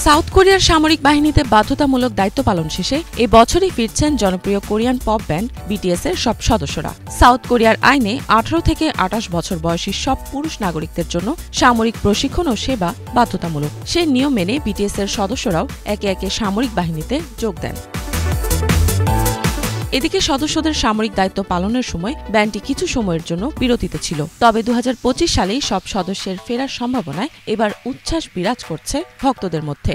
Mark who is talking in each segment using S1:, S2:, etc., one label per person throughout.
S1: South কোরিয়ার সামরিক বাহিনীতে বাধ্যতামূলক দায়িত্ব পালন শেষে এ বছরই ফিরছেন জনপ্রিয় কোরিয়ান পপ ব্যান্ড বিটিএস এর সব সদস্যরা। সাউথ কোরিয়ার আইনে 18 থেকে 28 বছর বয়সী সব পুরুষ নাগরিকদের জন্য সামরিক প্রশিক্ষণ ও সেবা বাধ্যতামূলক। সেই নিয়ম মেনে বিটিএস এর সদস্যরাও একে একে সামরিক বাহিনীতে যোগ দেন। এদিকে সদস্যদের সামরিক দায়িত্ব পালনের সময় ব্যান্ডটি কিছু সময়ের জন্য বিরতিতে ছিল। তবে 2025 সালেই সব সদস্যের ফেরার সম্ভাবনায় এবার উচ্ছ্বাস বিরাজ করছে ভক্তদের মধ্যে।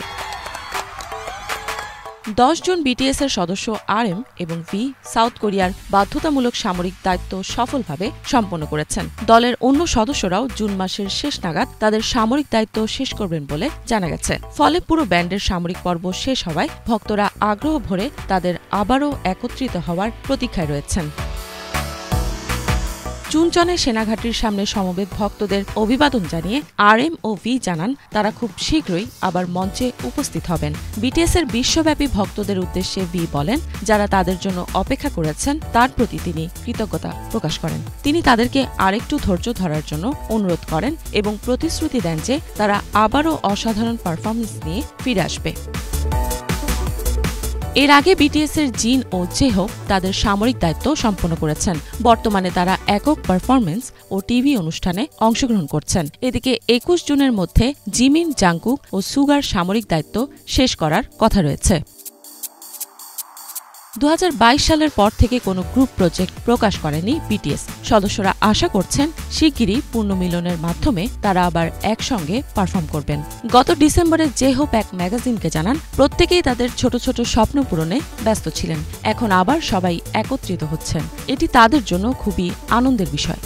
S1: 10 জন বিটিএস এর সদস্য RM এবং ভি সাউথ কোরিয়ার বাধ্যতামূলক সামরিক দায়িত্ব সফলভাবে সম্পন্ন করেছেন। দলের অন্য সদস্যরাও জুন মাসের শেষ নাগাদ তাদের সামরিক দায়িত্ব শেষ করবেন বলে জানা গেছে। ফলে পুরো ব্যান্ডের সামরিক পর্ব শেষ হওয়ায় ভক্তরা আগ্রহ ভরে তাদের আবারও একত্রিত হওয়ার প্রতীক্ষায় রয়েছেন। চুনচনে সেনাঘাটির সামনে সমবেত ভক্তদের অভিবাদন জানিয়ে RM ও ভি জানান তারা খুব শীঘ্রই আবার মঞ্চে উপস্থিত হবেন। বিটিএস এর বিশ্বব্যাপী ভক্তদের উদ্দেশ্যে ভি বলেন, যারা তাদের জন্য অপেক্ষা করেছেন তার প্রতি তিনি কৃতজ্ঞতা প্রকাশ করেন। তিনি তাদেরকে আরেকটু ধৈর্য ধরার জন্য অনুরোধ করেন এবং প্রতিশ্রুতি দেন যে তারা আবারও অসাধারণ পারফরমেন্স নিয়ে ফিরে আসবে। এর আগে বিটিএস এর জিন ও জেহোক তাদের সামরিক দায়িত্ব সম্পন্ন করেছেন। বর্তমানে তারা একক পারফরমেন্স ও টিভি অনুষ্ঠানে অংশগ্রহণ করছেন। এদিকে 21 জুনের মধ্যে জিমিন, জাংকুক ও সুগার সামরিক দায়িত্ব শেষ করার কথা রয়েছে। 2022 সালের পর থেকে কোনো গ্রুপ প্রজেক্ট প্রকাশ করেনি বিটিএস। সদস্যরা আশা করছেন শিগগিরই পুনর্মিলনের মাধ্যমে তারা আবার একসঙ্গে পারফর্ম করবেন। গত ডিসেম্বরে জেহোপ এক ম্যাগাজিনকে জানান, প্রত্যেকেই তাদের ছোট ছোট স্বপ্ন পূরণে ব্যস্ত ছিলেন। এখন আবার সবাই একত্রিত হচ্ছেন। এটি তাদের জন্য খুবই আনন্দের বিষয়।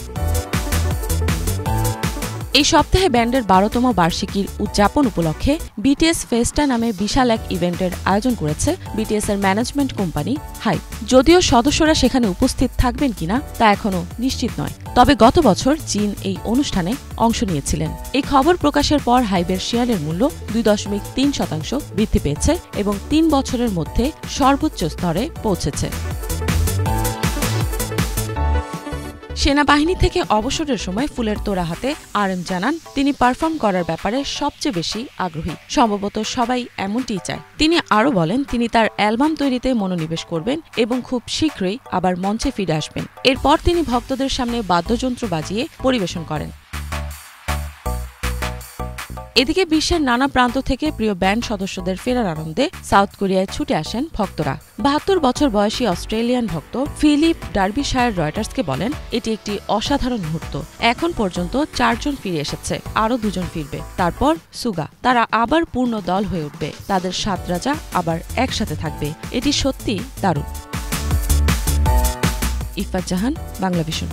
S1: এই সপ্তাহে ব্যান্ডের 12তম বার্ষিকীর উদযাপন উপলক্ষে বিটিএস ফেস্টা নামে বিশাল এক ইভেন্টের আয়োজন করেছে বিটিএস এর ম্যানেজমেন্ট কোম্পানি হাইব। যদিও সদস্যরা সেখানে উপস্থিত থাকবেন কিনা তা এখনও নিশ্চিত নয়। তবে গত বছর জিন এই অনুষ্ঠানে অংশ নিয়েছিলেন। এই খবর প্রকাশের পর হাইবের শেয়ারের মূল্য 2.3% বৃদ্ধি পেয়েছে এবং 3 বছরের মধ্যে সর্বোচ্চ স্তরে পৌঁছেছে। সেনাবাহিনী থেকে অবসরের সময় ফুলের তোড়া হাতে RM জানান তিনি পারফর্ম করার ব্যাপারে সবচেয়ে বেশি আগ্রহী। সম্ভবত সবাই এমনটিই চায়। তিনি আরও বলেন তিনি তার অ্যালবাম তৈরিতে মনোনিবেশ করবেন এবং খুব শীঘ্রই আবার মঞ্চে ফিরে আসবেন। এরপর তিনি ভক্তদের সামনে বাদ্যযন্ত্র বাজিয়ে পরিবেশন করেন। এদিকে বিশ্বের নানা প্রান্ত থেকে প্রিয় ব্যান্ড সদস্যদের ফেরার আনন্দে সাউথ কোরিয়ায় ছুটে আসেন ভক্তরা। 72 বছর বয়সী অস্ট্রেলিয়ান ভক্ত ফিলিপ ডার্বিশায়ার রয়টার্সকে বলেন, এটি একটি অসাধারণ মুহূর্ত। এখন পর্যন্ত 4 জন ফিরে এসেছে, আরও 2 জন ফিরবে। তারপর সুগা, তারা আবার পূর্ণ দল হয়ে উঠবে। তাদের 7 রাজা আবার একসাথে থাকবে। এটি সত্যি দারুণ। ইফাত জাহান, বাংলা ভিশন।